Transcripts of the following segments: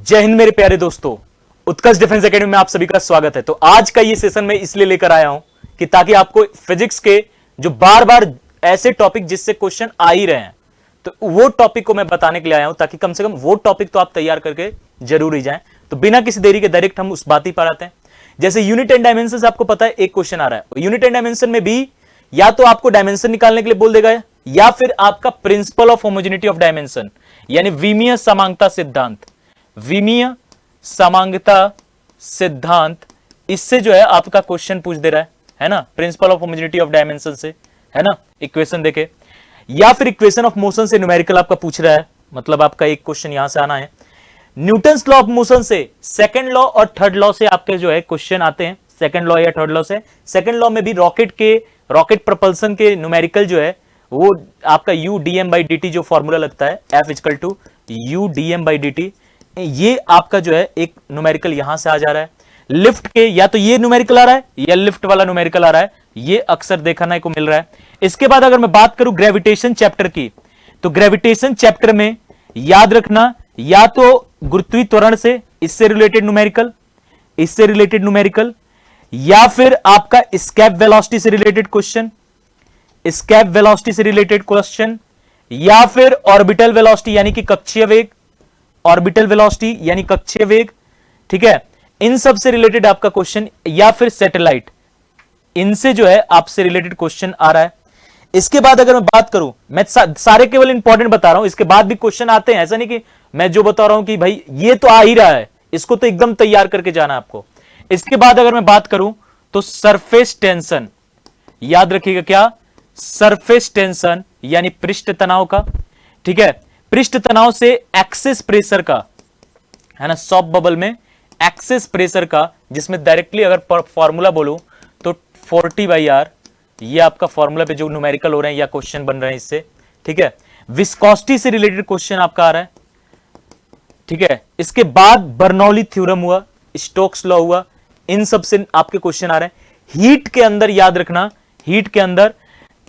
जय हिंद मेरे प्यारे दोस्तों, उत्कर्ष डिफेंस एकेडमी में आप सभी का स्वागत है। तो आज का ये सेशन मैं इसलिए लेकर आया हूं कि ताकि आपको फिजिक्स के जो बार बार ऐसे टॉपिक जिससे क्वेश्चन आ ही रहे हैं, तो वो टॉपिक को मैं बताने के लिए आया हूं, ताकि कम से कम वो टॉपिक तो आप तैयार करके जरूर ही जाएं। तो बिना किसी देरी के डायरेक्ट हम उस बात ही पर आते हैं। जैसे यूनिट एंड डायमेंशन से आपको पता है एक क्वेश्चन आ रहा है, यूनिट एंड डायमेंशन में भी या तो आपको डायमेंशन निकालने के लिए बोल देगा या फिर आपका principle of homogeneity of dimension यानी विमीय समांगता सिद्धांत, विमीय समांगता सिद्धांत, इससे जो है आपका क्वेश्चन पूछ दे रहा है ना, principle of homogeneity of dimension से, है ना, इक्वेशन देके, या फिर इक्वेशन ऑफ मोशन से न्यूमेरिकल आपका पूछ रहा है। मतलब आपका एक क्वेश्चन यहां से आना है। न्यूटन्स लॉ ऑफ मोशन से सेकंड लॉ और थर्ड लॉ से आपके जो है क्वेश्चन आते हैं, सेकंड लॉ या थर्ड लॉ से। सेकंड लॉ में भी रॉकेट प्रपल्सन के न्यूमेरिकल जो है वो आपका u dm by dt जो फॉर्मूला लगता है F equal to u dm by dt, ये आपका जो है एक न्यूमेरिकल यहां से आ जा रहा है। लिफ्ट के या तो ये न्यूमेरिकल आ रहा है या लिफ्ट वाला न्यूमेरिकल आ रहा है, ये अक्सर देखने को मिल रहा है। इसके बाद अगर मैं बात करूं ग्रेविटेशन चैप्टर की, तो ग्रेविटेशन चैप्टर में याद रखना या तो गुरुत्वीय त्वरण से, इससे रिलेटेड न्यूमेरिकल, या फिर आपका एस्केप वेलोसिटी से रिलेटेड क्वेश्चन, एस्केप वेलोसिटी से रिलेटेड क्वेश्चन, या फिर ऑर्बिटल वेलोसिटी यानी कि कक्षीय वेग, ऑर्बिटल वेलोसिटी यानी कक्षीय वेग, ठीक है, इन सब से रिलेटेड आपका क्वेश्चन, या फिर सैटेलाइट, इनसे जो है आपसे रिलेटेड क्वेश्चन आ रहा है। इसके बाद अगर मैं बात करूं, मैं सारे केवल इंपॉर्टेंट बता रहा हूं, इसके बाद भी क्वेश्चन आते हैं, ऐसा नहीं कि मैं जो बता रहा हूं कि भाई ये तो आ ही रहा है, इसको तो एकदम तैयार करके जाना है आपको। इसके बाद अगर मैं बात करूं तो सरफेस टेंशन, याद रखिएगा क्या, सरफेस टेंशन यानी पृष्ठ तनाव का, ठीक है, पृष्ठ तनाव से एक्सेस प्रेशर का, है ना, सॉफ्ट बबल में एक्सेस प्रेशर का, जिसमें डायरेक्टली अगर फॉर्मूला बोलूं तो 40/R, ये आपका फॉर्मूला पे जो न्यूमेरिकल हो रहे हैं या क्वेश्चन बन रहे हैं इससे, ठीक है। विस्कोसिटी से रिलेटेड क्वेश्चन आपका आ रहा है, ठीक है। इसके बाद बर्नौली थ्योरम हुआ, स्टोक्स लॉ हुआ, इन सब से आपके क्वेश्चन आ रहे हैं। हीट के अंदर याद रखना, हीट के अंदर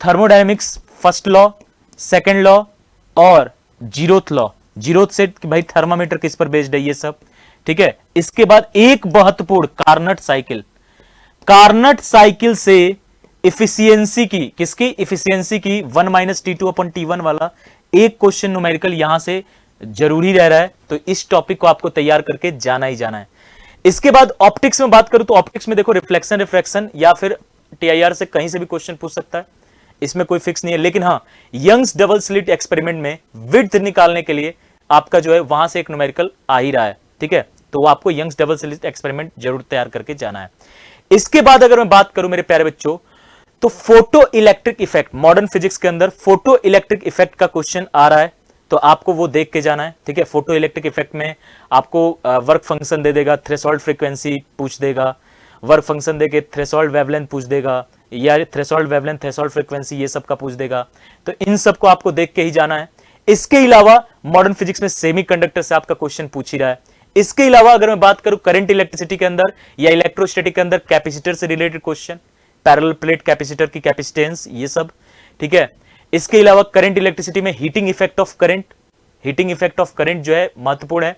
thermodynamics first law, second law और जीरोथ लॉ, जीरोथ से भाई थर्मामीटर किस पर बेस्ड है, ये सब, ठीक है। इसके बाद एक महत्वपूर्ण कार्नट साइकिल, कार्नट साइकिल से इफिशियंसी की, किसकी इफिशियंसी की 1 - T2/T1 वाला एक क्वेश्चन न्यूमेरिकल यहां से जरूरी रह रहा है। तो इस टॉपिक को आपको तैयार करके जाना ही जाना है। इसके बाद ऑप्टिक्स में बात करूं तो ऑप्टिक्स में देखो रिफ्लेक्शन रिफ्रैक्शन या फिर टीआईआर से कहीं से भी क्वेश्चन पूछ सकता है, इसमें कोई फिक्स नहीं है। लेकिन हां, यंग्स डबल स्लिट एक्सपेरिमेंट में विड्थ निकालने के लिए आपका जो है वहां से एक न्यूमेरिकल आ ही रहा है, ठीक है। तो वो आपको यंग्स डबल स्लिट एक्सपेरिमेंट जरूर तैयार करके जाना है। इसके बाद अगर मैं बात करूं मेरे प्यारे बच्चों, तो photo electric effect, modern physics के अंदर फोटो इलेक्ट्रिक इफेक्ट का क्वेश्चन आ रहा है, तो आपको वो देख के जाना है, ठीक है। फोटो इलेक्ट्रिक इफेक्ट में आपको वर्क फंक्शन दे देगा, थ्रेशोल्ड फ्रीक्वेंसी पूछ देगा, वर्क फंक्शन देके थ्रेशोल्ड वेवलेंथ पूछ देगा, या थ्रेशोल्ड वेवलेंथ, थ्रेशोल्ड फ्रीक्वेंसी, ये सब का पूछ देगा। तो इन सब को आपको देख के ही जाना है। इसके अलावा मॉडर्न फिजिक्स में सेमीकंडक्टर से आपका क्वेश्चन पूछ ही रहा है। इसके अलावा अगर मैं बात करूं करंट इलेक्ट्रिसिटी के अंदर या इलेक्ट्रोस्टैटिक के अंदर कैपेसिटर से related question, parallel plate capacitor की कैपेसिटेंस, ये सब, ठीक है। इसके अलावा करंट इलेक्ट्रिसिटी में heating effect of current, heating effect of current जो है महत्वपूर्ण है।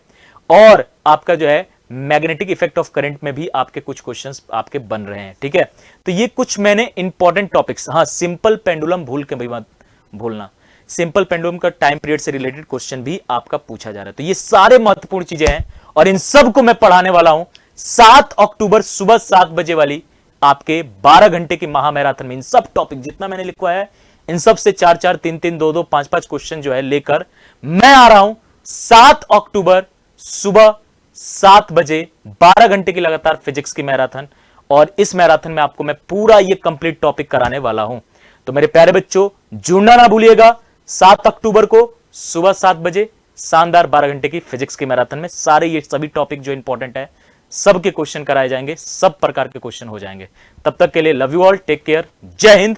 और आपका जो है मैग्नेटिक इफेक्ट ऑफ करंट में भी आपके कुछ क्वेश्चंस आपके बन रहे हैं, ठीक है। तो ये कुछ मैंने इंपॉर्टेंट टॉपिक्स, हाँ सिंपल पेंडुलम भूल के भाई मत भूलना, सिंपल पेंडुलम का टाइम पीरियड से रिलेटेड क्वेश्चन भी आपका पूछा जा रहा है। तो ये सारे महत्वपूर्ण चीजें हैं और इन सब को मैं पढ़ाने वाला हूं 7 अक्टूबर सुबह 7 बजे वाली आपके 12 घंटे की महामैराथन में। इन सब टॉपिक जितना मैंने लिखा है, इन सब से 4-4, 3-3, 2-2, 5-5 क्वेश्चन जो है लेकर मैं आ रहा हूं 7 अक्टूबर सुबह 7 बजे, 12 घंटे की लगातार फिजिक्स की मैराथन। और इस मैराथन में आपको मैं पूरा ये कंप्लीट टॉपिक कराने वाला हूं। तो मेरे प्यारे बच्चों, जुड़ना ना भूलिएगा 7 अक्टूबर को सुबह 7 बजे शानदार 12 घंटे की फिजिक्स की मैराथन में। सारे ये सभी टॉपिक जो इंपॉर्टेंट है सबके क्वेश्चन कराए जाएंगे, सब प्रकार के क्वेश्चन हो जाएंगे। तब तक के लिए love you all, take care, जय हिंद।